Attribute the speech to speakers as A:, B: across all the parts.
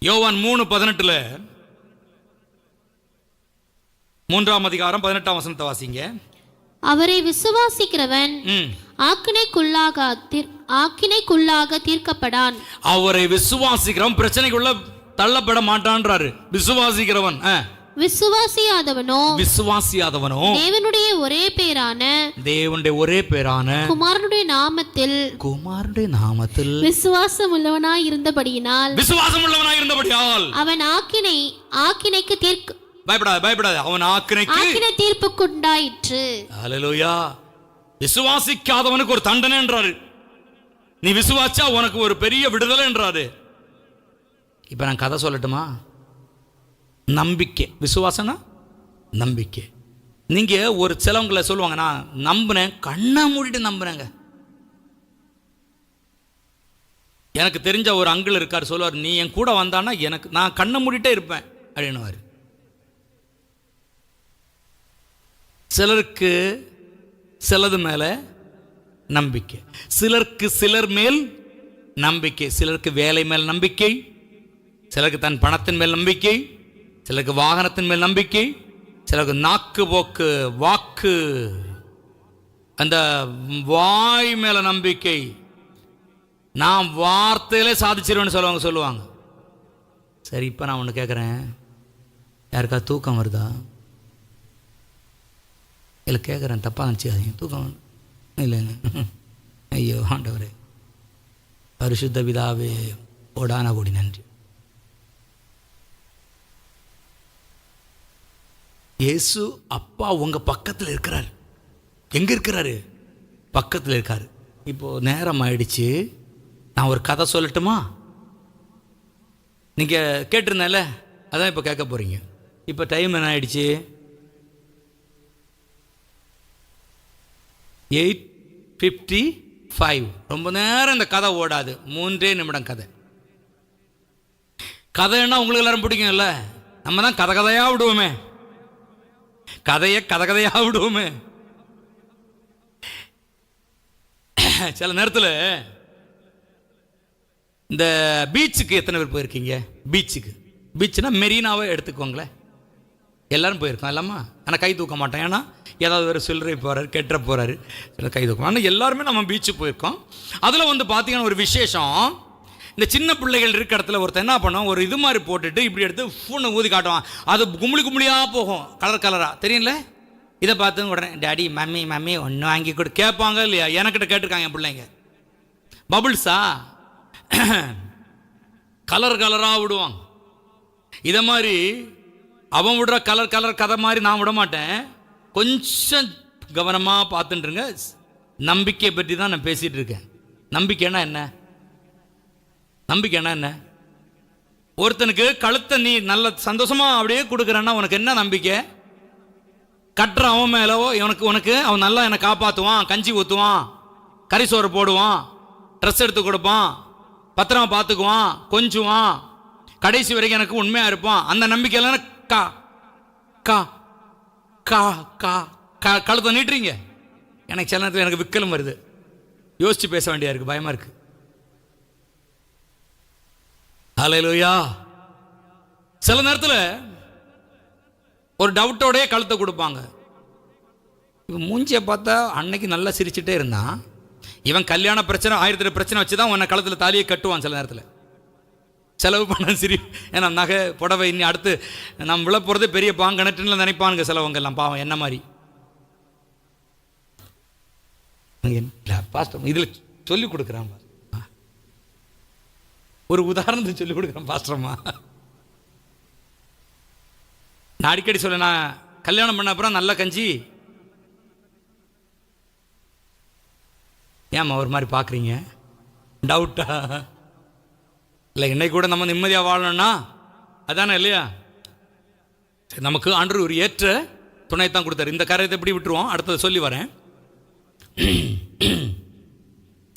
A: யோவான் 3:18 3ஆம் அதிகாரம் 18ஆம் வசனத்தை வாசிங்க.
B: அவரை விசுவாசிக்கிறவன் ஆக்கினைக்குள்ளாக தீர்க்கப்படான்.
A: அவரை விசுவாசிக்கிறவன் பிரச்சனைக்குள்ள தள்ளப்பட மாட்டான்றாரு. விசுவாசிக்கிறவன். விசுவாசியாதவனோ
B: தேவனுடைய ஒரே பேரான குமாரனுடைய நாமத்தில் விசுவாசம் உள்ளவனாய் இருந்தபடியால்
A: அவன்
B: ஆக்கினைக்கு
A: பயப்படாத அவன் ஆக்கினை
B: தீர்ப்புக்குண்டாயிற்று.
A: ஹல்லேலூயா. விசுவாசிக்காதவனுக்கு ஒரு தண்டனை என்றாரு. நீ விசுவாச்சா உனக்கு ஒரு பெரிய விடுதலை என்றாரு. இப்ப நான் கதை சொல்லட்டுமா? நம்பிக்கை. விசுவாசனா நம்பிக்கை. நீங்க ஒரு சிலவங்களை சொல்லுவாங்க, நான் நம்பினேன், கண்ணை மூடிட்டு நம்புறேங்க. எனக்கு தெரிஞ்ச ஒரு அங்கிள் இருக்கார், சொல்லுவார், நீ என் கூட வந்தானா நான் கண்ணை மூடிட்டே இருப்பேன் அப்படின்னுவார். சிலருக்கு சிலது மேல நம்பிக்கை, சிலருக்கு சிலர் மேல் நம்பிக்கை, சிலருக்கு வேலை மேல் நம்பிக்கை, சிலருக்கு தன் பணத்தின் மேல் நம்பிக்கை, சிலருக்கு வாகனத்தின் மேல் நம்பிக்கை, சிலருக்கு நாக்கு போக்கு வாக்கு அந்த வாய் மேல நம்பிக்கை. நான் வார்த்தையிலே சாதிச்சிருவேன்னு சொல்லுவாங்க. சரி, இப்போ நான் ஒன்று கேட்குறேன், யாருக்கா தூக்கம் வருதா? இல்லை கேட்குறேன், தப்பாக நினச்சிக்காதீங்க. தூக்கம் இல்லைங்க. ஐயோ ஆண்டவரே, பரிசுத்த பிதாவே கோடான கோடி நன்றி. இயேசு அப்பா உங்க பக்கத்தில் இருக்கிறார். எங்க இருக்கிறாரு? பக்கத்தில் இருக்காரு. இப்போ நேரம் ஆயிடுச்சு, நான் ஒரு கதை சொல்லட்டுமா? நீங்க கேட்டிருந்தேன்ல, அதான் இப்போ கேட்க போறீங்க. இப்போ டைம் என்ன ஆயிடுச்சு? 8:55. ரொம்ப நேரம் இந்த கதை ஓடாது, 3 நிமிடம் கதை. கதைன்னா உங்களுக்கு எல்லாரும் பிடிக்கும்ல. நம்ம தான் கதையா விடுவோமே, கதையா விடுவோமே. சில நேரத்தில் இந்த பீச்சுக்கு எத்தனை பேர் போயிருக்கீங்க? பீச்சுனா மெரினாவை எடுத்துக்கோங்களேன். எல்லாரும் போயிருக்கோம் எல்லாமா. ஆனால் கை தூக்க மாட்டேன், ஏன்னா ஏதாவது ஒரு சில்லறை போகிறாரு, கெட்டுற போகிறாரு, சில கை தூக்கம். ஆனால் எல்லாருமே நம்ம பீச்சு போயிருக்கோம். அதில் வந்து பார்த்தீங்கன்னா ஒரு விசேஷம், இந்த சின்ன பிள்ளைகள் இருக்க இடத்துல ஒருத்தர் என்ன பண்ணுவோம், ஒரு இது மாதிரி போட்டுட்டு இப்படி எடுத்து ஃபோனை ஊதி காட்டுவான். அது கும்மியாக போகும், கலராக தெரியல. இதை பார்த்து உடனே டாடி மம்மி ஒன்று வாங்கி கொடு கேட்பாங்க இல்லையா? எனக்கிட்ட கேட்டிருக்காங்க என் பிள்ளைங்க. பபுள்ஸா கலராக விடுவாங்க. இதை மாதிரி அவன் விடுற கலர் கதை மாதிரி நான் விட மாட்டேன். கொஞ்சம் கவனமாக பார்த்துட்டுருங்க. நம்பிக்கையை பற்றி தான் நான் பேசிகிட்டு இருக்கேன். நம்பிக்கைன்னா என்ன? ஒருத்தனுக்கு கழுத்தை நீ நல்ல சந்தோஷமா அப்படியே கொடுக்குறன்னா உனக்கு என்ன நம்பிக்கை? கட்டுற அவன் மேலவோ உனக்கு அவன் நல்லா என்னை காப்பாற்றுவான், கஞ்சி ஊற்றுவான், கறி சோறு போடுவான், ட்ரெஸ் எடுத்து கொடுப்பான், பத்திரமா பார்த்துக்குவான், கொஞ்சுவான், கடைசி வரைக்கும் எனக்கு உண்மையாக இருப்பான். அந்த நம்பிக்கையெல்லாம் கழுத்தை நீட்டுறீங்க. எனக்கு சில நேரத்தில் எனக்கு விக்கலும் வருது, யோசிச்சு பேச வேண்டியா இருக்கு, பயமா இருக்கு. ஹல்லேலூயா. சில நேரத்தில் ஒரு டவுட்டோடய கழுத்தை கொடுப்பாங்க. இவன் மூஞ்சியை பார்த்தா அன்னைக்கு நல்லா சிரிச்சுட்டே இருந்தான், இவன் கல்யாண பிரச்சனை 1000 பிரச்சனை வச்சு தான் உன்னை கழுத்தில் தாலியை கட்டுவான். சில நேரத்தில் செலவு பண்ண சரி, ஏன்னா நகை புடவை இன்னி அடுத்து நம்ம விழ போகிறதே பெரிய பாங்கனட்டுன்னு நினைப்பானுங்க சிலவங்க எல்லாம். பாவம் என்ன மாதிரி. பாஸ்டர் இதில் சொல்லிக் கொடுக்குறான், ஒரு உதாரணத்தை சொல்லிக் கொடுக்குறேன் பாஸ்டர்மா. நான் அடிக்கடி சொல்ல, நான் கல்யாணம் பண்ண அப்புறம் நல்ல கஞ்சி. ஏம்மா ஒரு மாதிரி பார்க்குறீங்க? டவுட்டா? இல்லை, இன்னைக்கு கூட நம்ம நிம்மதியாக வாழணும்னா அதானே இல்லையா? நமக்கு ஆண்டவர் ஒரு ஏற்ற துணை தான் கொடுத்தாரு. இந்த காரியத்தை எப்படி விட்டுருவோம், அடுத்ததை சொல்லி வரேன்.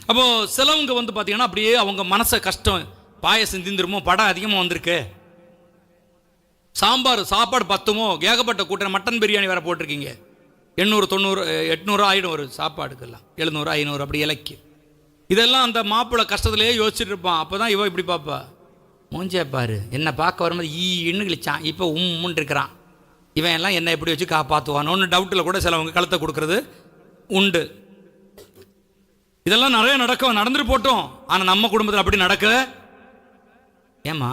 A: அப்போ சிலவங்க வந்து பார்த்தீங்கன்னா அப்படியே அவங்க மனசை கஷ்டம், பாயசம் திந்துருமோ, படம் அதிகமாக வந்திருக்கு, சாப்பாடு பத்துமோ, ஏகப்பட்ட கூட்டம், மட்டன் பிரியாணி வேற போட்டிருக்கீங்க, 800 90 800 ஆயிடும் ஒரு சாப்பாடுக்கெல்லாம், 700 500 அப்படி இலைக்கு. இதெல்லாம் அந்த மாப்பிள்ளை கஷ்டத்திலேயே யோசிச்சுட்டு இருப்பான். அப்போ தான் இவ இப்படி பார்ப்பா, மூஞ்சே பாரு, என்னை பார்க்க வரும்போது ஈன்னு கிழிச்சான், இப்போ உம்முன்னு இருக்கிறான். இவன் எல்லாம் என்னை எப்படி வச்சு காப்பாற்றுவானோன்னு டவுட்டில் கூட சிலவங்க கழுத்தை கொடுக்கறது உண்டு. இதெல்லாம் நிறைய நடந்துட்டு போட்டோம். ஆனால் நம்ம குடும்பத்தில் அப்படி நடக்க. ஏம்மா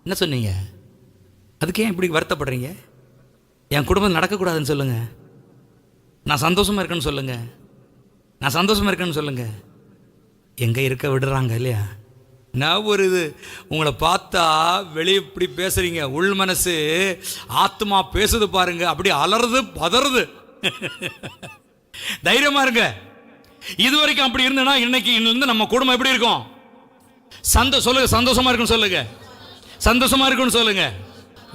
A: என்ன சொன்னீங்க? அதுக்கு ஏன் இப்படி வருத்தப்படுறீங்க? என் குடும்பம் நடக்கக்கூடாதுன்னு சொல்லுங்க, நான் சந்தோஷமா இருக்கேன்னு சொல்லுங்க, நான் சந்தோஷமா இருக்கேன்னு சொல்லுங்க. எங்கே இருக்க விடுறாங்க இல்லையா? நான் ஒரு இது உங்களை பார்த்தா வெளியே இப்படி பேசுறீங்க, உள் மனசு ஆத்மா பேசுது பாருங்க, அப்படி அலறுது பதறுது. தைரியமா இருங்க. இது வரைக்கும் அப்படி இருந்ததுன்னா இன்னைக்கு இருந்து நம்ம குடும்பம் எப்படி இருக்கும்? சொல்லுங்க, சந்தோஷமா இருக்குன்னு சொல்லுங்க, சந்தோஷமா இருக்குன்னு சொல்லுங்க.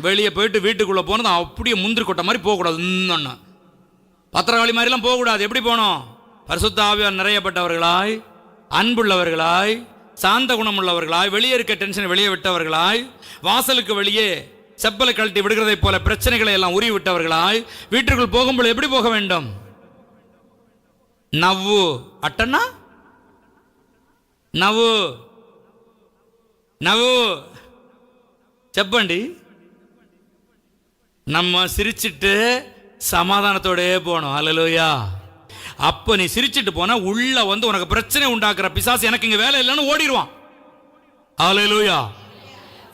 A: வெளியே போயிட்டு வீட்டுக்குள்ள போனது அப்படியே முந்திரி கொட்டை மாதிரி போகக்கூடாது. இன்னொன்னு பத்திரகாளி மாதிரிலாம் போகக்கூடாது. எப்படி போனோம்? பரிசுத்த ஆவியார் நிறையப்பட்டவர்களாய், அன்புள்ளவர்களாய், சாந்த குணமுள்ளவர்களாய், வெளியே இருக்க டென்ஷனை வெளியே விட்டவர்களாய், வாசலுக்கு வெளியே செப்பலை கழட்டி விடுகிறதை போல பிரச்சனைகளை எல்லாம் உருவி விட்டவர்களாய் வீட்டுக்குள் போகும்போது எப்படி போக வேண்டும்? Now அட்டன்னா now now செப்பண்டி. நம்ம சிரிச்சிட்டு சமாதானத்தோட போனோம். அல்லேலூயா. அப்போ நீ சிரிச்சிட்டு போனா உள்ள வந்து உனக்கு பிரச்சனை உண்டாக்குற பிசாசு எனக்கு இங்க வேலை இல்லைன்னு ஓடிடுவான். அல்லேலூயா.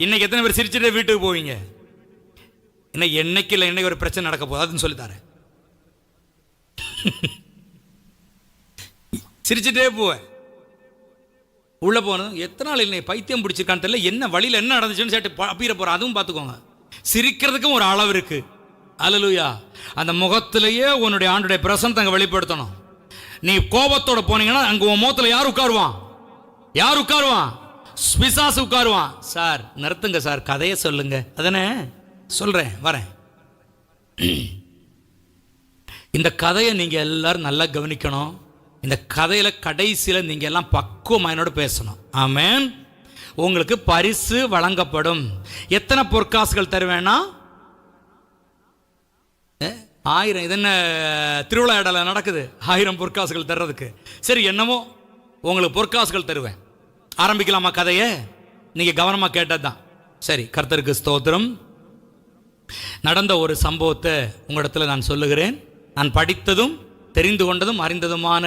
A: இன்னைக்கு எத்தனை பேர் சிரிச்சுட்டே வீட்டுக்கு போவீங்க? இன்னைக்கு என்னைக்கு இல்லை, இன்னைக்கு ஒரு பிரச்சனை நடக்க போகுது அதுன்னு சொல்லித்தாரேன். சிரிச்சுட்டே போவேன். உள்ள போனதும் எத்தனை நாள் இல்லை பைத்தியம் பிடிச்சிருக்கான்னு தெரியல, என்ன வழியில் என்ன நடந்துச்சுன்னு சேர்த்து அப்பீர போற. அதுவும் பார்த்துக்கோங்க, சிரிக்கிறதுக்கும் ஒரு அளவு இருக்கு. அல்லேலூயா. அந்த முகத்திலேயே உன்னுடைய ஆண்டுடைய பிரசன்னத்தை அங்கே வெளிப்படுத்தணும். நீ கோபத்தோட போனீங்கன்னா அங்கே உன் முகத்தில் யார் உட்காருவான்? யார் உட்காருவான்? பிசாசு உட்காருவான். சார் நிறுத்துங்க சார், கதையை சொல்லுங்க. அதானே சொல்றேன், வரேன். இந்த கதையை நீங்க எல்லாரும் நல்லா கவனிக்கணும். இந்த கதையில கடைசியில நீங்க எல்லாம் பக்குவமா என்னோட பேசணும். ஆமென். உங்களுக்கு பரிசு வழங்கப்படும். எத்தனை பொற்காசுகள் தருவேன்னா? 1000. இது என்ன திருவிழா இடல நடக்குது 1000 பொற்காசுகள் தர்றதுக்கு? சரி, என்னமோ உங்களுக்கு பொற்காசுகள் தருவேன். ஆரம்பிக்கலாமா கதையை? நீங்க கவனமா கேட்டதுதான். சரி, கர்த்தருக்கு ஸ்தோத்திரம். நடந்த ஒரு சம்பவத்தை உங்களிடத்துல நான் சொல்லுகிறேன். நான் படித்ததும் தெரிந்து கொண்டதும் அறிந்ததுமான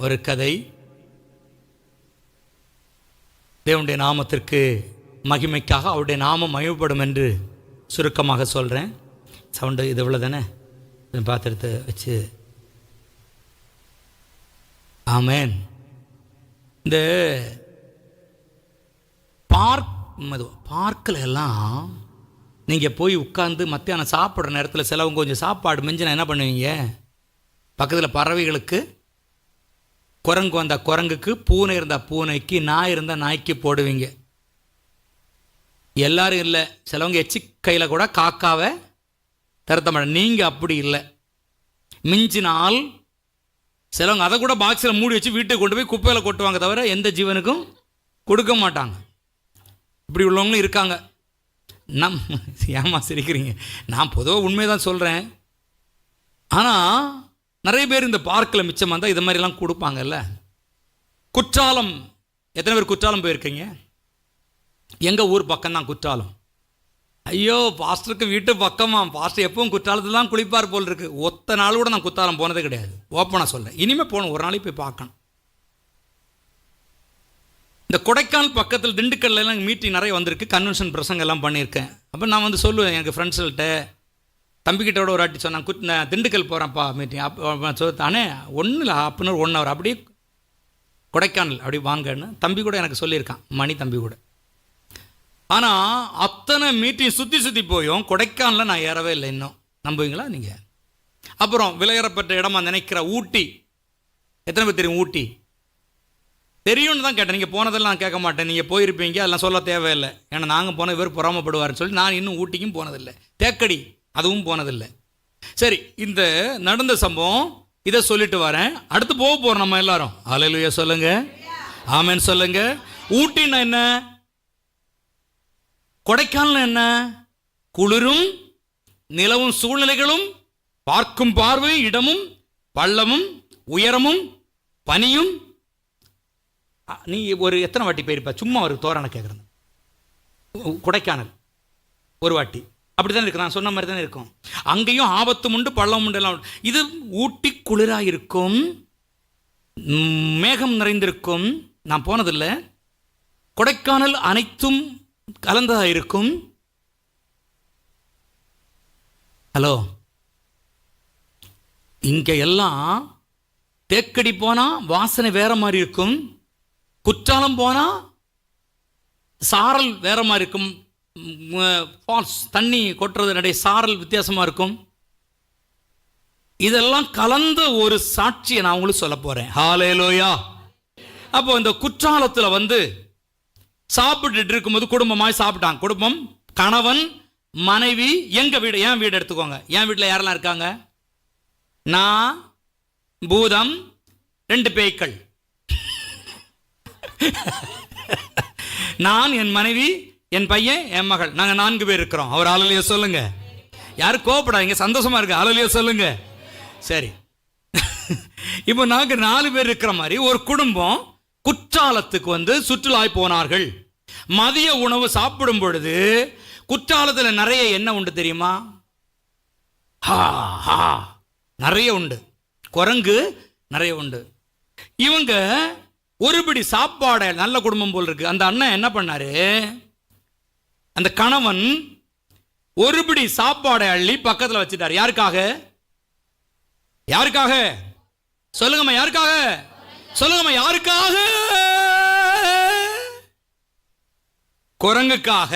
A: ஒரு கதை. தேவனுடைய நாமத்திற்கு மகிமைக்காக அவருடைய நாமம் மகிமைப்படும் என்று சுருக்கமாக சொல்கிறேன். சவுண்டு இது இவ்வளோ தானே, பாத்திரத்தை வச்சு. ஆமேன். இந்த பார்க்கில் எல்லாம் நீங்கள் போய் உட்காந்து மத்தியானம் சாப்பிட்ற நேரத்தில் சிலவங்க கொஞ்சம் சாப்பாடு மிஞ்சினா என்ன பண்ணுவீங்க? பக்கத்தில் பறவைகளுக்கு, குரங்கு வந்தால் குரங்குக்கு, பூனை இருந்தால் பூனைக்கு, நாய் இருந்தால் நாய்க்கு போடுவீங்க. எல்லாரும் இல்லை, சிலவங்க எச்சி கையில் கூட காக்காவை திறத்த மாட்டேன். நீங்கள் அப்படி இல்லை. மிஞ்சினால் சிலவங்க அதை கூட பாக்ஸில் மூடி வச்சு வீட்டுக்கு கொண்டு போய் குப்பையில் கொட்டுவாங்க, தவிர எந்த ஜீவனுக்கும் கொடுக்க மாட்டாங்க. இப்படி உள்ளவங்களும் இருக்காங்க. ஏமா சிரிக்கிறீங்க? நான் பொதுவாக உண்மையை தான் சொல்கிறேன். ஆனால் நிறைய பேர் இந்த பார்க்கில் மிச்சம் வந்தால் இது மாதிரிலாம் கொடுப்பாங்கல்ல. குற்றாலம், எத்தனை பேர் குற்றாலம் போயிருக்கீங்க? எங்கள் ஊர் பக்கம் தான் குற்றாலம். ஐயோ, பாஸ்டருக்கு வீட்டு பக்கமா? பாஸ்டர் எப்பவும் குற்றாலத்தில் தான் குளிப்பார் போல் இருக்கு. ஒத்த நாள் கூட நான் குற்றாலம் போனதே கிடையாது. ஓப்பனாக சொல்கிறேன். இனிமேல் போகணும், ஒரு நாளைக்கு போய் பார்க்கணும். இந்த கொடைக்கானல் பக்கத்தில் திண்டுக்கல்ல எல்லாம் மீட்டிங் நிறைய வந்திருக்கு, கன்வென்ஷன் பிரசங்க எல்லாம் பண்ணியிருக்கேன். அப்போ நான் வந்து சொல்லுவேன் எனக்கு ஃப்ரெண்ட்ஸ்கிட்ட, தம்பிக்கிட்டோட ஒரு வாட்டி சொன்னான், நான் திண்டுக்கல் போகிறேன்ப்பா மீட்டிங். அப்போ தானே ஒன்றும் இல்லை, ஹாஃப்னவர் 1 hour அப்படியே கொடைக்கானல் அப்படி வாங்கன்னு தம்பி கூட எனக்கு சொல்லியிருக்கான், மணி தம்பி கூட. ஆனால் அத்தனை மீட்டிங் சுற்றி போயும் கொடைக்கானலில் நான் ஏறவே இல்லை இன்னும். நம்புவீங்களா நீங்கள்? அப்புறம் விலையேறப்பட்ட இடமா நினைக்கிற ஊட்டி, எத்தனை பேர் தெரியும்? ஊட்டி தெரியும்னு தான் கேட்டேன். நீங்கள் போனதெல்லாம் நான் கேட்க மாட்டேன், நீங்கள் போயிருப்பீங்க, அதெல்லாம் சொல்ல தேவையில்லை. ஏன்னா நாங்கள் போன இவர் பொறாமப்படுவார்னு சொல்லி நான் இன்னும் ஊட்டிக்கும் போனதில்லை. தேக்கடி அதுவும் போனதில்லை. சரி, இந்த நடந்த சம்பவம் இதை சொல்லிட்டு வரேன். அடுத்து போக போகிறோம் நம்ம எல்லாரும். அல்லேலூயா சொல்லுங்க, ஆமென் சொல்லுங்க. ஊட்டின்னா என்ன? கொடைக்கானல் என்ன? குளிரும் நிலவும் சூழ்நிலைகளும், பார்க்கும் பார்வை இடமும், பள்ளமும் உயரமும் பனியும். நீ ஒரு எத்தனை வாட்டி போயிருப்ப? சும்மா ஒரு தோரணை கேட்குறேன். கொடைக்கானல் ஒரு வாட்டி அப்படி தானே இருக்கு, நான் சொன்ன மாதிரி தானே இருக்கும். அங்கேயும் ஆபத்தும் உண்டு பள்ளம் உண்டு எல்லாம் உண்டு. இது ஊட்டி குளிராக இருக்கும், மேகம் நிறைந்திருக்கும். நான் போனதில்லை. கொடைக்கானல் அனைத்தும் கலந்ததாக இருக்கும். ஹலோ, இங்கே எல்லாம் தேக்கடி போனால் வாசனை வேற மாதிரி இருக்கும், குற்றாலம் போனால் சாரல் வேற மாதிரி இருக்கும், ஃபால்ஸ் தண்ணி கொட்டுறது நிறைய சாரல் வித்தியாசமாக இருக்கும். இதெல்லாம் கலந்த ஒரு சாட்சியை நான் உங்களுக்கு சொல்ல போகிறேன். ஹல்லேலூயா. அப்போ இந்த குற்றாலத்தில் வந்து சாப்பிட்டுட்டு இருக்கும்போது குடும்பமாக சாப்பிட்டாங்க. குடும்பம், கணவன், மனைவி. எங்கள் வீடு, என் வீடு எடுத்துக்கோங்க. என் வீட்டில் யாரெல்லாம் இருக்காங்க? நான், பூதம், 2 பேய்கள். நான், என் மனைவி, என் பையன், என் மகள். நாங்கள் 4 பேர் இருக்கிறோம். அவர் ஹல்லேலூயா சொல்லுங்க. யாரும் கோவப்படாதீங்க, சந்தோஷமா இருக்கு. ஹல்லேலூயா சொல்லுங்க. சரி, இப்போ நாங்கள் 4 பேர் இருக்கிற மாதிரி ஒரு குடும்பம் குற்றாலத்துக்கு வந்து சுற்றுலா போனார்கள். மதிய உணவு சாப்பிடும் பொழுது குற்றாலத்தில் நிறைய என்ன உண்டு தெரியுமா? நிறைய உண்டு. குரங்கு நிறைய உண்டு. இவங்க ஒருபடி சாப்பாடு, நல்ல குடும்பம் போல் இருக்கு. அந்த அண்ணன் என்ன பண்ணாரு, அந்த கணவன் ஒருபடி சாப்பாடை அள்ளி பக்கத்தில் வச்சுட்டார். யாருக்காக? யாருக்காக சொல்லுங்கம்மா, யாருக்காக சொல்லுங்கம்மா, யாருக்காக? குரங்குக்காக.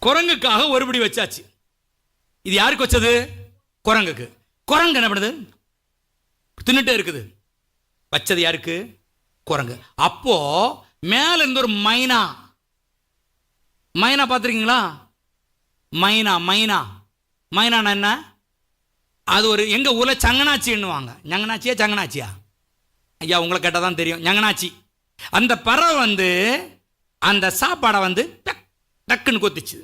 A: குரங்குக்காக ஒருபடி வச்சாச்சு. இது யாருக்கு வச்சது? குரங்குக்கு. குரங்கு என்ன பண்ணுது? தின்னுட்டே இருக்குது. வச்சது யாருக்கு? குரங்கு. அப்போ மேல இருந்து ஒரு மைனா. மைனா பார்த்துருக்கீங்களா? மைனா மைனா மைனானா என்ன? அது ஒரு எங்க ஊர்ல சங்கனாச்சின்னுவாங்க. ஞங்கனாச்சியா சங்கனாச்சியா? ஐயா உங்களை கேட்டால் தான் தெரியும். ஞங்கனாச்சி. அந்த பறவை வந்து அந்த சாப்பாடை வந்து டக்குன்னு கொத்திச்சு.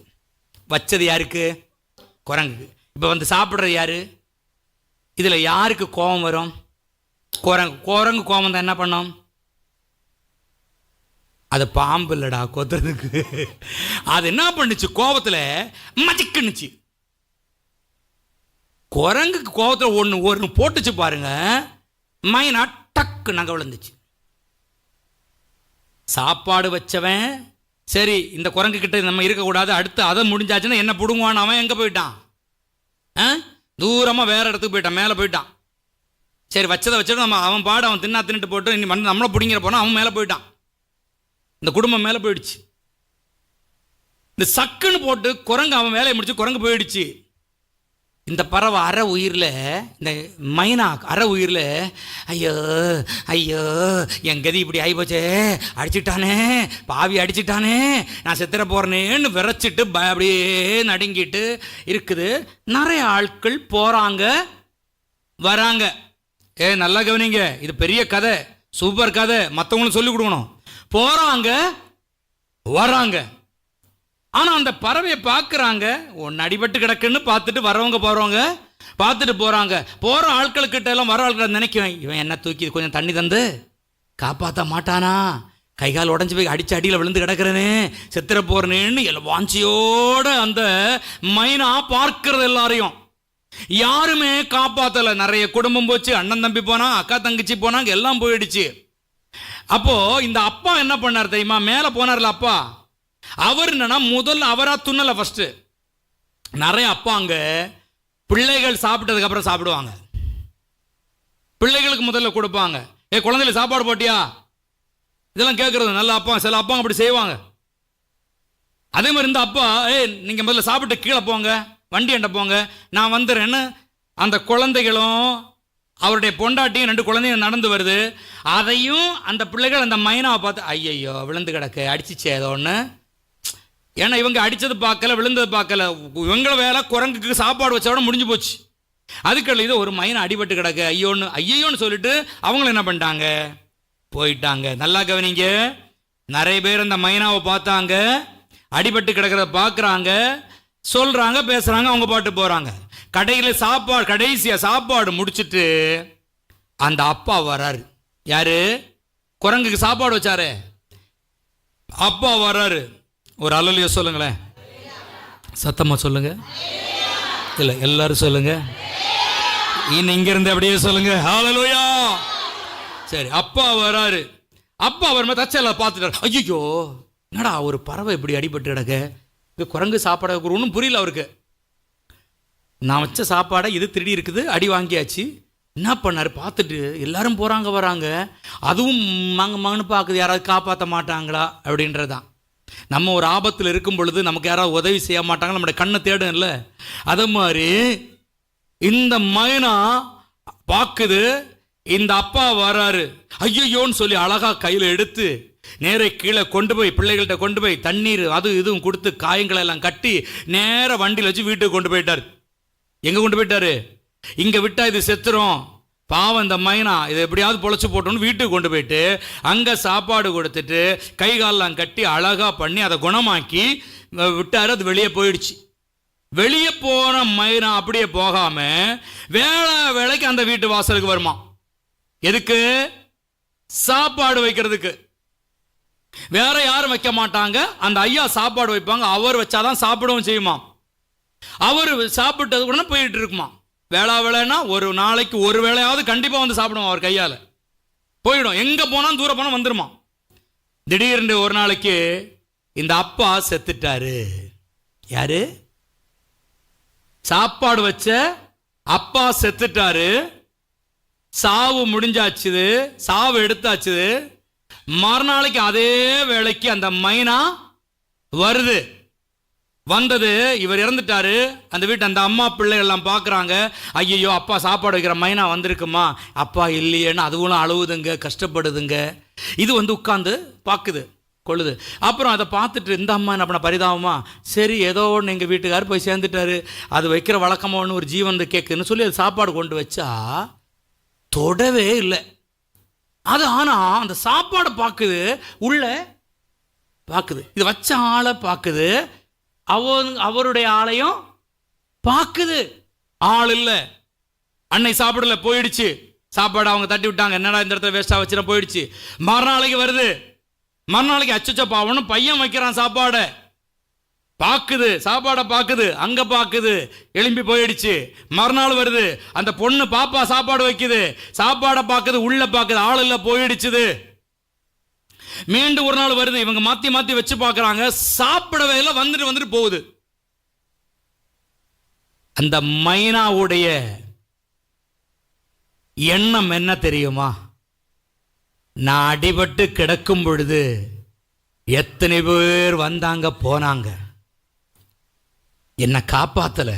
A: வச்சது யாருக்கு? குரங்குக்கு. இப்போ வந்து சாப்பிட்றது யாரு? இதில் யாருக்கு கோபம் வரும்? குரங்கு. குரங்கு கோபம் தான் என்ன பண்ணோம்? அது பாம்பு இல்லடா கொத்துறதுக்கு. அது என்ன பண்ணுச்சு? கோபத்தில் மதிக்குன்னுச்சு. குரங்குக்கு கோபத்தில் ஒன்று போட்டுச்சு பாருங்க. மைனா டக்கு நகை விழுந்துச்சு. சாப்பாடு வச்சவன் சரி இந்த குரங்கு கிட்ட நம்ம இருக்கக்கூடாது, அடுத்து அதை முடிஞ்சாச்சுன்னா என்ன பிடுங்குவான். அவன் எங்கே போயிட்டான்? தூரமாக வேற இடத்துக்கு போயிட்டான், மேலே போயிட்டான். சரி வச்சதை வச்சுட்டு நம்ம அவன் பாடு அவன் தின்னுட்டு போட்டு இனி நம்மளை பிடிங்கிற போனால் அவன் மேலே போயிட்டான். இந்த குடும்பம் மேலே போயிடுச்சு. இந்த சக்குன்னு போட்டு குரங்கு அவன் வேலையை முடிச்சு குரங்கு போயிடுச்சு. இந்த பறவை அரை உயிரில், இந்த மைனா அரை உயிரில், ஐயோ ஐயோ என் கதி இப்படி ஆகிப்போச்சே, அடிச்சுட்டானே பாவி அடிச்சுட்டானே, நான் செத்துற போகிறேன்னு விரைச்சிட்டு அப்படியே நடுங்கிட்டு இருக்குது. நிறைய ஆட்கள் போகிறாங்க வராங்க. நல்லா கவனிங்க, இது பெரிய கதை, சூப்பர் கதை, மற்றவங்களும் சொல்லிக் கொடுக்கணும். போகிறாங்க வராங்க. ஆனால் அந்த பறவையை பார்க்குறாங்க, ஒன்று அடிபட்டு கிடக்குன்னு பார்த்துட்டு வரவங்க போகிறவங்க பார்த்துட்டு போகிறாங்க. போகிற ஆட்களுக்கிட்ட எல்லாம் வர ஆட்கள் நினைக்குவேன், இவன் என்ன தூக்கி கொஞ்சம் தண்ணி தந்து காப்பாற்ற மாட்டானா, கைகால் உடஞ்சி போய் அடித்து அடியில் விழுந்து கிடக்கிறேனே, செத்துற போகிறேன்னு எல்லாம் வாஞ்சியோட அந்த மைனா பார்க்கறது எல்லாரையும். யாருமே காப்பாற்றலை. நிறைய குடும்பம் போச்சு, அண்ணன் தம்பி போனா, அக்கா தங்கச்சி போனாங்க, எல்லாம் போயிடுச்சு. அப்போ இந்த அப்பா என்ன பண்ணார் தெரியுமா? மேலே போனார்ல அப்பா, அவர் என்னன்னா முதல்ல அவரா துண்ணல. ஃபர்ஸ்ட் நிறைய அப்பாங்க பிள்ளைகள் சாப்பிட்டதுக்கு அப்புறம் சாப்பிடுவாங்க. பிள்ளைகளுக்கு முதல்ல கொடுப்பாங்க. குழந்தைல சாப்பாடு போட்டியா, இதெல்லாம் கேட்கறது நல்ல அப்பா. சில அப்பா அப்படி செய்வாங்க. அதே மாதிரி இந்த அப்பா, நீங்க முதல்ல சாப்பிட்டு கீழே போங்க, வண்டி எண்ட போங்க, நான் வந்துடுறேன்னு அந்த குழந்தைகளும் அவருடைய பொண்டாட்டியும் 2 குழந்தையும் நடந்து வருது. அதையும் அந்த பிள்ளைகள் அந்த மைனாவை பார்த்து ஐயையோ விழுந்து கிடக்கு, அடிச்சிச்சே ஏதோ ஒன்று. ஏன்னா இவங்க அடித்தது பார்க்கல, விழுந்தது பார்க்கல. இவங்கள வேலை குரங்குக்கு சாப்பாடு வச்சோட முடிஞ்சு போச்சு. அதுக்கல்ல இது ஒரு மைனா அடிபட்டு கிடக்கு, ஐயோன்னு சொல்லிட்டு அவங்களும் என்ன பண்ணிட்டாங்க, போயிட்டாங்க. நல்லா கவனிங்க, நிறைய பேர் அந்த மைனாவை பார்த்தாங்க, அடிபட்டு கிடக்கிறத பார்க்குறாங்க, சொல்கிறாங்க, பேசுகிறாங்க, அவங்க பாட்டு போகிறாங்க. கடையில் சாப்பாடு, கடைசியாக சாப்பாடு முடிச்சுட்டு அந்த அப்பா வராரு. யாரு? குரங்குக்கு சாப்பாடு வச்சாரு. அப்பா வர்றாரு. ஒரு அல்லேலூயா சொல்லுங்களேன், சத்தமா சொல்லுங்க. இல்ல எல்லாரும் சொல்லுங்க. இங்க இருந்து அப்படியே சொல்லுங்க ஹல்லேலூயா. சரி, அப்பா வராரு. அப்பா வரும்போது தச்சல பார்த்துட்டாரு. ஐயோ, என்னடா ஒரு பறவை இப்படி அடிபட்டு கிடக்க, இது குரங்கு சாப்பாடு ஒன்றும் புரியல அவருக்கு. நான் வச்ச சாப்பாடை இது திருடி இருக்குது, அடி வாங்கியாச்சு. என்ன பண்ணாரு, பார்த்துட்டு எல்லாரும் போகிறாங்க வராங்க, அதுவும் மங்கன்னு பார்க்குது, யாராவது காப்பாற்ற மாட்டாங்களா அப்படின்றதான். நம்ம ஒரு ஆபத்தில் இருக்கும் பொழுது நமக்கு யாராவது உதவி செய்ய மாட்டாங்க, நம்மளுடைய கண்ணை தேடும் இல்லை. அது மாதிரி இந்த மைனா பார்க்குது, இந்த அப்பா வராரு. ஐயோன்னு சொல்லி அழகா கையில் எடுத்து நேரே கீழே கொண்டு போய் பிள்ளைகள்கிட்ட கொண்டு போய் தண்ணீர் அது இதுவும் கொடுத்து காயங்களை எல்லாம் கட்டி நேர வண்டியில் வச்சு வீட்டுக்கு கொண்டு போயிட்டார். எங்கே கொண்டு போயிட்டாரு? இங்கே விட்டா இது செத்துரும், பாவம் இந்த மைனா, இதை எப்படியாவது பொழைச்சி போட்டோன்னு வீட்டுக்கு கொண்டு போயிட்டு அங்கே சாப்பாடு கொடுத்துட்டு கை காலெல்லாம் கட்டி அழகாக பண்ணி அதை குணமாக்கி விட்டார். அது வெளியே போயிடுச்சு. வெளியே போன மைனா அப்படியே போகாம வேளைக்கு அந்த வீட்டு வாசலுக்கு வருமா. எதுக்கு? சாப்பாடு வைக்கிறதுக்கு. வேற யாரும் வைக்க மாட்டாங்க, அந்த ஐயா சாப்பாடு வைப்பாங்க. அவர் வச்சாதான் சாப்பிடவும் செய்யுமா. அவர் சாப்பிட்டது உடனே போயிட்டு இருக்குமா. வேளைன்னா ஒரு நாளைக்கு ஒரு வேளையாவது கண்டிப்பா வந்து சாப்பிடுவோம். அவர் கையால போயிடும். எங்க போனாலும் தூரம் போனா வந்துருமா. திடீர்னு ஒரு நாளைக்கு இந்த அப்பா செத்துட்டாரு. யாரு? சாப்பாடு வச்ச அப்பா செத்துட்டாரு. சாவு முடிஞ்சாச்சு, சாவு எடுத்தாச்சு. மறுநாளைக்கு அதே வேளைக்கு அந்த மைனா வருது. வந்தது, இவர் இறந்துட்டாரு. அந்த வீட்டு அந்த அம்மா பிள்ளைகள் எல்லாம் பார்க்குறாங்க. ஐயோ, அப்பா சாப்பாடு வைக்கிற மைனா வந்திருக்குமா, அப்பா இல்லையேன்னு அதுவும் அழுவுதுங்க, கஷ்டப்படுதுங்க. இது வந்து உட்காந்து பார்க்குது, கொள்ளுது. அப்புறம் அதை பார்த்துட்டு இந்த அம்மா என்ன பண்ண பரிதாபமா, சரி ஏதோ ஒன்று எங்கள் வீட்டுக்காரர் போய் சேர்ந்துட்டாரு, அது வைக்கிற வழக்கமாக ஒன்று ஒரு ஜீவன் கேட்குன்னு சொல்லி அது சாப்பாடு கொண்டு வச்சா தொடவே இல்லை. அது ஆனால் அந்த சாப்பாடை பார்க்குது, உள்ள பார்க்குது, இது வச்ச ஆளை பார்க்குது, அவருடைய ஆளையும் பார்க்குது. ஆள் இல்லை, அன்னை சாப்பிடல, போயிடுச்சு. சாப்பாடு அவங்க தட்டி விட்டாங்க, என்னடா இந்த இடத்துல வேஸ்ட்டாக வச்சுனா போயிடுச்சு. மறுநாளைக்கு வருது. மறுநாளைக்கு அச்சச்சோ பாவனும் பையன் வைக்கிறான் சாப்பாடை, பார்க்குது, சாப்பாடை பார்க்குது, அங்கே பார்க்குது, எழும்பி போயிடுச்சு. மறுநாள் வருது, அந்த பொண்ணு பாப்பா சாப்பாடு வைக்குது, சாப்பாடை பார்க்குது, உள்ள பார்க்குது, ஆள் இல்லை, போயிடுச்சுது. மீண்டும் ஒரு நாள் வருது, இவங்க மாற்றி மாற்றி வச்சு பார்க்குறாங்க, சாப்பிடவே இல்லை, வந்துட்டு போகுது. அந்த மைனாவுடைய எண்ணம் என்ன தெரியுமா? நான் அடிபட்டு கிடக்கும் பொழுது எத்தனை பேர் வந்தாங்க போனாங்க, என்னை காப்பாத்தல.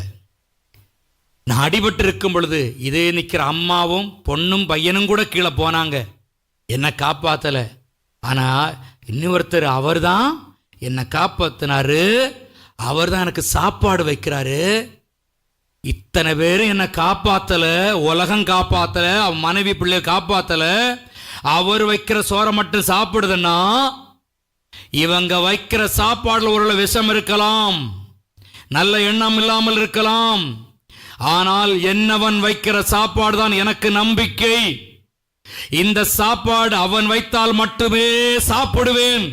A: நான் அடிபட்டு இருக்கும் பொழுது இதே நிற்கிற அம்மாவும் பொண்ணும் பையனும் கூட கீழே போனாங்க, என்னை காப்பாத்தல. ஆனா இன்னொருத்தர் அவர் தான் என்னை காப்பாத்தினாரு, அவர் தான் எனக்கு சாப்பாடு வைக்கிறாரு. இத்தனை பேரும் என்னை காப்பாத்தல, உலகம் காப்பாத்தல, அவன் மனைவி பிள்ளைய காப்பாத்தல, அவர் வைக்கிற சோறை மட்டும் சாப்பிடுதுன்னா இவங்க வைக்கிற சாப்பாடுல ஒரு விஷம் இருக்கலாம், நல்ல எண்ணம் இல்லாமல் இருக்கலாம். ஆனால் என்னவன் வைக்கிற சாப்பாடு தான் எனக்கு நம்பிக்கை. இந்த சாப்பாடு அவன் வைத்தால் மட்டுமே சாப்பிடுவேன்,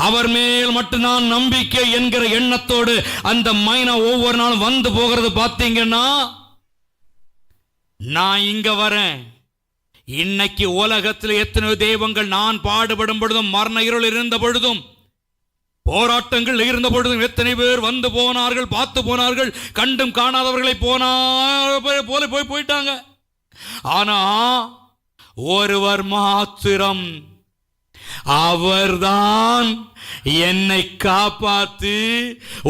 A: அவர் மேல் மட்டும் நான் நம்பிக்கை என்கிற எண்ணத்தோடு அந்த மைனா ஒவ்வொரு நாளும் வந்து போகிறது. பார்த்தீங்கன்னா நான் இங்க வரேன். இன்னைக்கு உலகத்தில் எத்தனையோ தெய்வங்கள், நான் பாடுபடும் பொழுதும், மரண இருள் இருந்த பொழுதும், போராட்டங்கள் இருந்த பொழுதும் எத்தனை பேர் வந்து போனார்கள், பார்த்து போனார்கள், கண்டும் காணாதவர்களை போயிட்டாங்க. ஆனா ஒருவர் மாத்திரம், அவர்தான் என்னை காப்பாத்து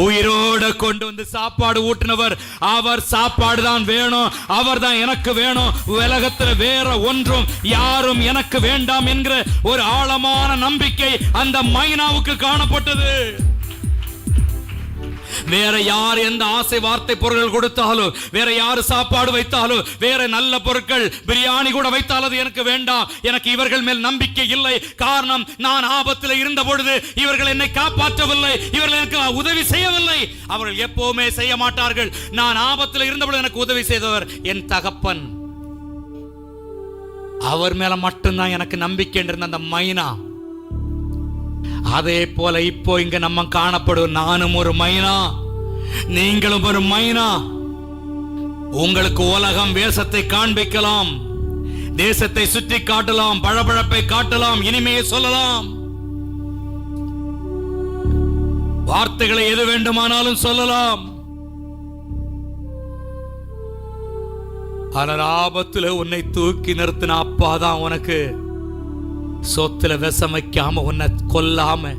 A: உயிரோட கொண்டு வந்து சாப்பாடு ஊட்டினவர். அவர் சாப்பாடு தான் வேணும், அவர் தான் எனக்கு வேணும், உலகத்தில் வேற ஒன்றும் யாரும் எனக்கு வேண்டாம் என்கிற ஒரு ஆழமான நம்பிக்கை அந்த மைனாவுக்கு காணப்பட்டது. வேற யார் எந்த ஆசை வார்த்தை பொருட்கள் கொடுத்தாலும், வேற யாரு சாப்பாடு வைத்தாலும், வேற நல்ல பொருட்கள் பிரியாணி கூட வைத்தாலும் அது எனக்கு வேண்டாம். எனக்கு இவர்கள் மேல் நம்பிக்கை இல்லை. காரணம், நான் ஆபத்தில் இருந்த பொழுது இவர்கள் என்னை காப்பாற்றவில்லை, இவர்கள் எனக்கு உதவி செய்யவில்லை. அவர்கள் எப்பவுமே செய்ய மாட்டார்கள். நான் ஆபத்தில் இருந்த பொழுது எனக்கு உதவி செய்தவர் என் தகப்பன். அவர் மேல மட்டும்தான் எனக்கு நம்பிக்கை இருந்த அந்த மைனா, அதே போல இப்போ இங்க நம்ம காணப்படும் நானும் ஒரு மைனா, நீங்களும் ஒரு மைனா. உங்களுக்கு உலகம் வேஷத்தை காண்பிக்கலாம், தேசத்தை சுற்றி காட்டலாம், பழபழப்பை காட்டலாம், இனிமையை சொல்லலாம், வார்த்தைகளை எது வேண்டுமானாலும் சொல்லலாம். ஆனால் ஆபத்துல உன்னை தூக்கி நிறுத்தின அப்பா தான் உனக்கு சொத்துல விஷம் வைக்காம உன்னை கொல்லாம.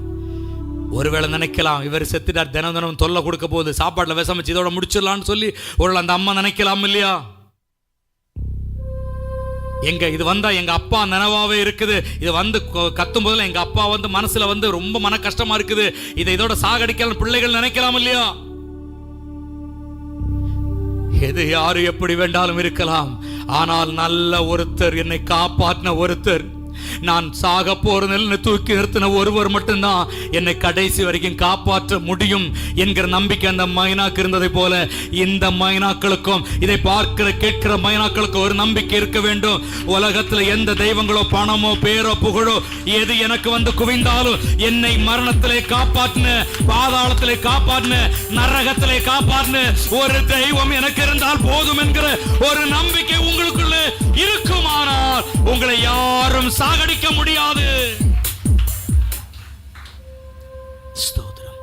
A: ஒருவேளை நினைக்கலாம் இவர் செத்துட்டார், தினம் தினம் தொல்லை கொடுக்க போகுது, சாப்பாட்டுல விஷம் வச்சு இதோட முடிச்சிடலான்னு சொல்லி ஒரு அந்த அம்மா நினைக்கலாம் இல்லையா? எங்க இது வந்தா எங்க அப்பா நினைவாவே இருக்குது, இது வந்து கத்தும் போதுல எங்க அப்பா வந்து மனசுல வந்து ரொம்ப மன கஷ்டமா இருக்குது, இதை இதோட சாகடிக்கலாம் பிள்ளைகள் நினைக்கலாம் இல்லையா? எது யாரு எப்படி வேண்டாலும் இருக்கலாம், ஆனால் நல்ல ஒருத்தர், என்னை காப்பாற்றின ஒருத்தர், நான் சாக போறதில்லை தூக்கி நிறுத்தின ஒருவர் மட்டும்தான் என்னை கடைசி வரைக்கும் காப்பாற்ற முடியும் என்கிற நம்பிக்கை அந்த மைனாக்கு இருந்ததை போல இந்த மைனாக்களுக்கும், இதை பார்க்கிற கேட்கிற மைனாக்களுக்கும் ஒரு நம்பிக்கை இருக்க வேண்டும். உலகத்துல எந்த தெய்வங்களோ பணமோ பேரோ புகழோ எது எனக்கு வந்து குவிந்தாலும் என்னை மரணத்திலே காப்பாற்றின, பாதாளத்திலே காப்பாற்றின, நரகத்திலே காப்பாற்றின ஒரு தெய்வம் எனக்கு இருந்தால் போதும் என்கிற ஒரு நம்பிக்கை உங்களுக்குள்ள இருக்குமானால் உங்களை யாரும் சாகடிக்க முடியாது. ஸ்தோத்திரம்,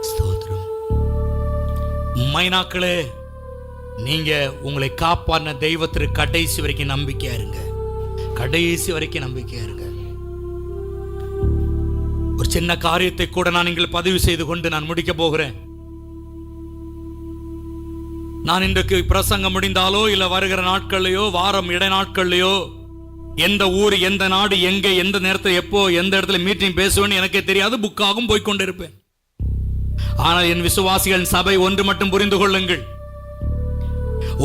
A: ஸ்தோத்திரம். மைனாக்களே, நீங்க உங்களை காப்பாற்றின தெய்வத்திற்கு கடைசி வரைக்கும் நம்பிக்கையா இருங்க, கடைசி வரைக்கும் நம்பிக்கையா இருங்க. ஒரு சின்ன காரியத்தை கூட நான் நீங்கள் பதிவு செய்து கொண்டு நான் முடிக்க போகிறேன். நான் இன்றைக்கு பிரசங்கம் முடிந்தாலோ இல்ல வருகிற நாட்கள்லையோ வாரம் இடை நாட்கள்லையோ எந்த ஊர் எந்த நாடு எங்கே எந்த நேரத்தில் எப்போ எந்த இடத்துல மீட்டிங் பேசுவேன்னு எனக்கே தெரியாது, புக்காகவும் போய்கொண்டிருப்பேன். ஆனால் என் விசுவாசிகள் சபை ஒன்று மட்டும் புரிந்து கொள்ளுங்கள்,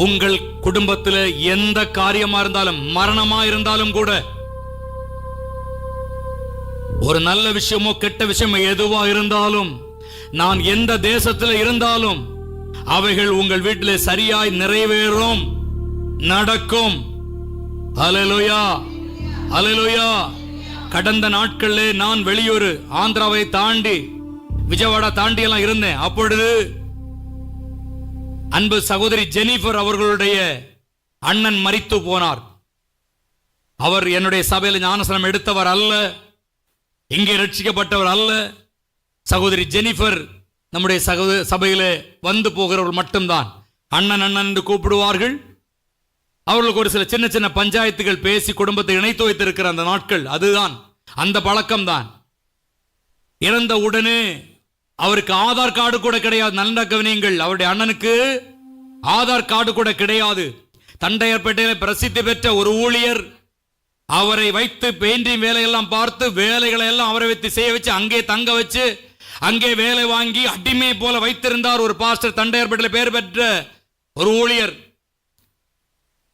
A: உங்கள் குடும்பத்தில் எந்த காரியமா இருந்தாலும் மரணமா இருந்தாலும் கூட, ஒரு நல்ல விஷயமோ கெட்ட விஷயமோ எதுவா இருந்தாலும், நான் எந்த தேசத்தில் இருந்தாலும் அவைகள் உங்கள் வீட்டிலே சரியாய் நிறைவேறும், நடக்கும். அல்லேலூயா, அல்லேலூயா. கடந்த நாட்களிலே நான் வெளியூர் ஆந்திராவை தாண்டி விஜயவாடா தாண்டி எல்லாம் இருந்தேன். அப்பொழுது அன்பு சகோதரி ஜெனிஃபர் அவர்களுடைய அண்ணன் மரித்து போனார். அவர் என்னுடைய சபையில் ஞானஸ்நானம் எடுத்தவர் அல்ல, இங்கே ரட்சிக்கப்பட்டவர் அல்ல. சகோதரி ஜெனிஃபர் நம்முடைய சபையிலே வந்து போகிறவர்கள் மட்டும்தான் அண்ணன் அண்ணன் என்று கூப்பிடுவார்கள். அவர்களுக்கு ஒரு சில சின்ன சின்ன பஞ்சாயத்துகள் பேசி குடும்பத்தை இணைத்து வைத்திருக்கிற அந்த நாட்கள், அதுதான் அந்த பழக்கம் தான். இறந்த உடனே அவருக்கு ஆதார் கார்டு கூட கிடையாது. நல்ல கவனியுங்கள், அவருடைய அண்ணனுக்கு ஆதார் கார்டு கூட கிடையாது. தண்டையார்பேட்டையில் பிரசித்தி பெற்ற ஒரு ஊழியர் அவரை வைத்து பெயிண்டிங் வேலையெல்லாம் பார்த்து வேலைகளை எல்லாம் அவரை வைத்து செய்ய வச்சு அங்கே தங்க வச்சு அங்கே வேலை வாங்கி அடிமை போல வைத்திருந்தார் ஒரு பாஸ்டர், தண்டையார்பேட்டையில் பெயர் பெற்ற ஒரு ஊழியர்.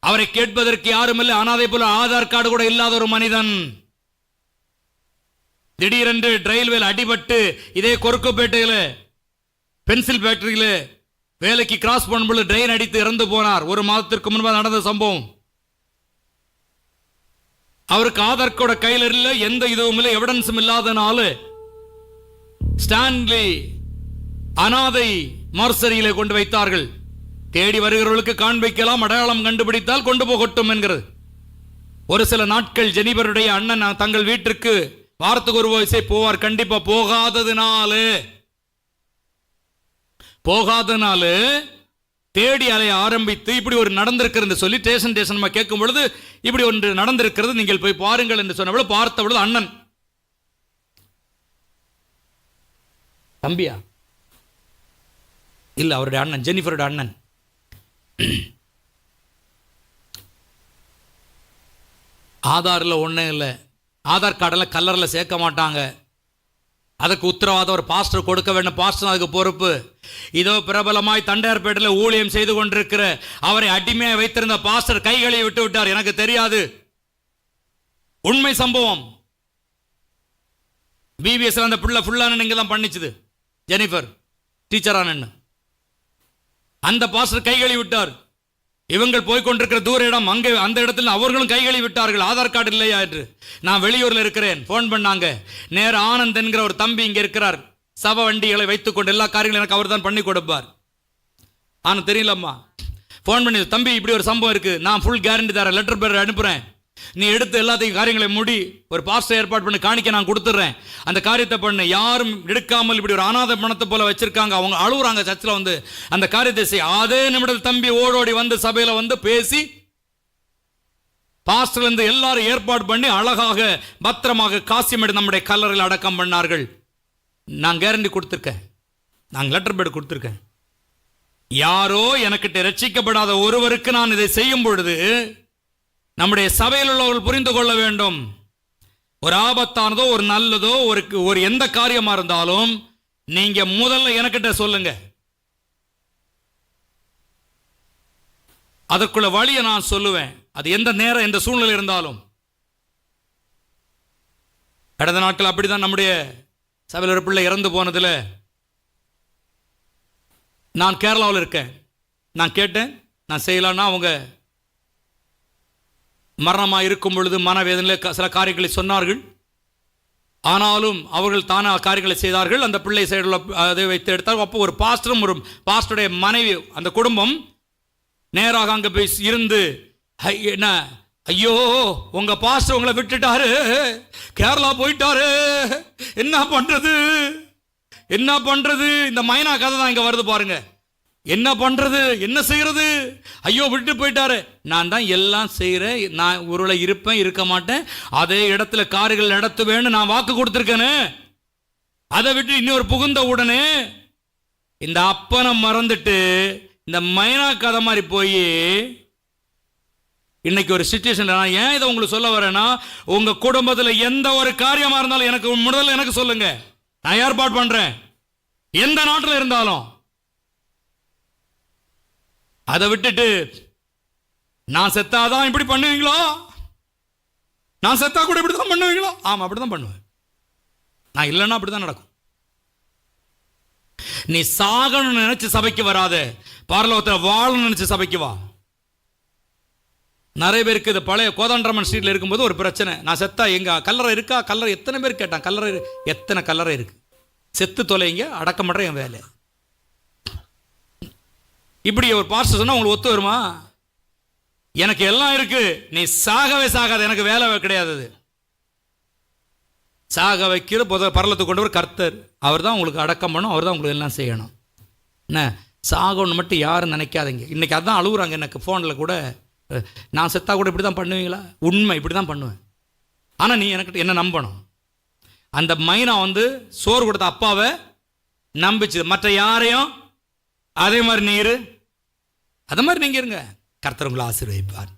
A: அவரை கேட்பதற்கு யாரும் இல்லை, அனாதை போல ஆதார் கார்டு கூட இல்லாத ஒரு மனிதன். திடீரென்று ரயில்வேல அடிபட்டு இதே கொருக்குப்பேட்டையில் பென்சில் ஃபேக்டரியில வேலைக்கு கிராஸ் பண்ணும்போது ட்ரெயின் அடித்து இறந்து போனார். ஒரு மாதத்திற்கு முன்பாக நடந்த சம்பவம். அவருக்கு ஆதார் கார்டு கையில் இல்லை, எந்த இதுவும் இல்லை, எவிடன்ஸும் இல்லாதனால ஸ்டான்லி அனாதை மர்சரியிலே கொண்டு வைத்தார்கள். தேடி வருகிறவர்களுக்கு காண்பிக்கலாம், அடையாளம் கண்டுபிடித்தால் கொண்டு போகட்டும் என்கிறது. ஒரு சில நாட்கள் ஜெனிபருடைய அண்ணன் தங்கள் வீட்டிற்கு வாரத்துக்கு ஒரு வயசை போவார். கண்டிப்பா போகாதனால தேடி அலைய ஆரம்பித்து இப்படி ஒரு நடந்திருக்கிறது சொல்லி ஸ்டேஷன் கேட்கும் பொழுது இப்படி ஒன்று நடந்திருக்கிறது, நீங்கள் போய் பாருங்கள் என்று சொன்ன பொழுது பார்த்த பொழுது அண்ணன், தம்பியா இல்ல அவருடைய அண்ணன், ஜெனிஃபருடைய அண்ணன், ஆதார்ல ஒன்றும் இல்லை, ஆதார் கார்டில் கலரில் சேர்க்க மாட்டாங்க, அதுக்கு உத்தரவாதம் ஒரு பாஸ்டர் கொடுக்க வேண்டும், பாஸ்டர் அதுக்கு பொறுப்பு. இதோ பிரபலமாய் தண்டையார்பேட்டையில் ஊழியம் செய்து கொண்டிருக்கிற அவரை அடிமையை வைத்திருந்த பாஸ்டர் கைகளை விட்டு விட்டார். எனக்கு தெரியாது, உண்மை சம்பவம். பிபிஎஸ் அந்த பிள்ளை ஃபுல்லான இங்கே தான் பண்ணிச்சுது, ஜெனிஃபர் டீச்சரான அந்த பாஸ்டர் கைகளை விட்டார். இவங்கள் போய்கொண்டிருக்கிற தூர இடம், அங்கே அந்த இடத்துல அவர்களும் கைகளை விட்டார்கள், ஆதார் கார்டு இல்லையா என்று. நான் வெளியூரில் இருக்கிறேன், ஃபோன் பண்ணாங்க. நேர ஆனந்த் என்கிற ஒரு தம்பி இங்கே இருக்கிறார், சவ வண்டிகளை வைத்துக்கொண்டு எல்லா காரியங்களும் எனக்கு அவர் தான் பண்ணி கொடுப்பார். ஆனால் தெரியலம்மா, ஃபோன் பண்ணி, தம்பி இப்படி ஒரு சம்பவம் இருக்கு, நான் ஃபுல் கேரண்டி தரேன், லெட்டர் பேர் அனுப்புகிறேன், நீ எடுத்து எல்லாத்தையும் காரியங்களை முடி, ஒரு பாஸ்டர் ஏற்பாடு பண்ணி காணிக்க நான் கொடுத்துட்றேன், அந்த காரியத்தை பண்ணு. யாரும் எடுக்காமல் இப்படி ஒரு அநாத பணத்தை போல வச்சிருக்காங்க, அவங்க அழுகுறாங்க சர்ச்சில் வந்து, அந்த காரியத்தை செய். அதே நிமிடத்தில் தம்பி ஓடோடி வந்து சபையில் வந்து பேசி பாஸ்டர்ல இருந்து எல்லாரும் ஏற்பாடு பண்ணி அழகாக பத்திரமாக காசிமேடு நம்முடைய கல்லறையில் அடக்கம் பண்ணார்கள். நான் கேரண்டி கொடுத்துருக்கேன், நான் லெட்டர் பேட் கொடுத்துருக்கேன். யாரோ எனக்கிட்ட ரட்சிக்கப்படாத ஒருவருக்கு நான் இதை செய்யும் பொழுது நம்முடைய சபையில் உள்ளவர்கள் புரிந்து கொள்ள வேண்டும், ஒரு ஆபத்தானதோ ஒரு நல்லதோ ஒரு எந்த காரியமா இருந்தாலும் நீங்க முதல்ல எனக்கிட்ட சொல்லுங்க, அதற்குள்ள வழியை நான் சொல்லுவேன். அது எந்த நேரம் எந்த சூழ்நிலை இருந்தாலும். கடந்த நாட்கள் அப்படிதான் நம்முடைய சபையில் ஒரு பிள்ளை இறந்து போனதுல நான் கேரளாவில் இருக்கேன். நான் கேட்டேன், நான் செய்யலான்னா அவங்க மரணமாக இருக்கும் பொழுது மனவேதனையில் சில காரியங்களை சொன்னார்கள். ஆனாலும் அவர்கள் தானே காரியங்களை செய்தார்கள். அந்த பிள்ளை சைடில் அதை வைத்து எடுத்தார்கள். அப்போ ஒரு பாஸ்டரும் ஒரு பாஸ்டருடைய மனைவி, அந்த குடும்பம் நேராக அங்கே போய் இருந்து, என்ன ஐயோ உங்க பாஸ்டர் உங்களை விட்டுட்டாரு, கேரளா போயிட்டாரு, என்ன பண்றது என்ன பண்றது. இந்த மைனா கதை தான் இங்க வருது பாருங்க. என்ன பண்றது, என்ன செய்யறது, ஐயோ விட்டு போயிட்டாரு. நான் தான் எல்லாம் செய்யறேன், நான் ஒருவேளை இருப்பேன் இருக்க மாட்டேன், அதே இடத்துல காரியங்கள் நடத்துவேன்னு நான் வாக்கு கொடுத்துருக்கேன்னு, அதை விட்டு இன்னொரு புகுந்த உடனே இந்த அப்பனை மறந்துட்டு இந்த மைனா கதை மாதிரி போய் இன்னைக்கு ஒரு சிச்சுவேஷன். நான் ஏன் இதை உங்களுக்கு சொல்ல வரேன்னா, உங்க குடும்பத்தில் எந்த ஒரு காரியமா இருந்தாலும் எனக்கு முதல்ல எனக்கு சொல்லுங்க, நான் ஏற்பாடு பண்றேன், எந்த நாட்டில் இருந்தாலும். அதை விட்டுட்டு நான் செத்தாதான் இப்படி பண்ணுவீங்களா, நான் செத்தா கூட இப்படிதான் பண்ணுவீங்களா? ஆமா அப்படிதான் பண்ணுவேன். நான் இல்லைன்னா அப்படிதான் நடக்கும். நீ சாகணும்னு நினைச்சு சபைக்கு வராத, பரலோகத்தில் வாழணும்னு நினைச்சு சபைக்கு வா. நிறைய பேருக்கு இது பழைய கோதண்டராமன் ஸ்ட்ரீட்ல இருக்கும்போது ஒரு பிரச்சனை, நான் செத்தா எங்க கல்லறை இருக்கா, கல்லறை எத்தனை பேர் கேட்டான், கல்லறை எத்தனை கல்லறை இருக்கு, செத்து தொலைங்க, அடக்கம் பண்ற என் வேலை. இப்படி ஒரு பாஸ்டர் சொன்னா உங்களுக்கு ஒத்து வருமா? எனக்கு எல்லாம் இருக்கு, நீ சாகவே சாகாத, எனக்கு வேலை கிடையாது. சாக வைக்கிற பரலத்துக்கு கொண்டு ஒரு கர்த்தர், அவர் தான் உங்களுக்கு அடக்கம் பண்ணும், அவர் தான் உங்களுக்கு எல்லாம் செய்யணும். என்ன சாகணும்னு மட்டும் யாரும் நினைக்காதீங்க. இன்னைக்கு அதான் அழுகுறாங்க எனக்கு ஃபோனில் கூட, நான் செத்தா கூட இப்படி தான் பண்ணுவீங்களா? உண்மை, இப்படி தான் பண்ணுவேன். ஆனால் நீ எனக்கு என்ன நம்பணும். அந்த மைனா வந்து சோறு கொடுத்த அப்பாவை நம்பிச்சு, மற்ற யாரையும் அதே மாதிரி நீ இரு, அதே மாதிரி நீங்க இருங்க, கர்த்தர் உங்களை ஆசீர்வதிப்பார்.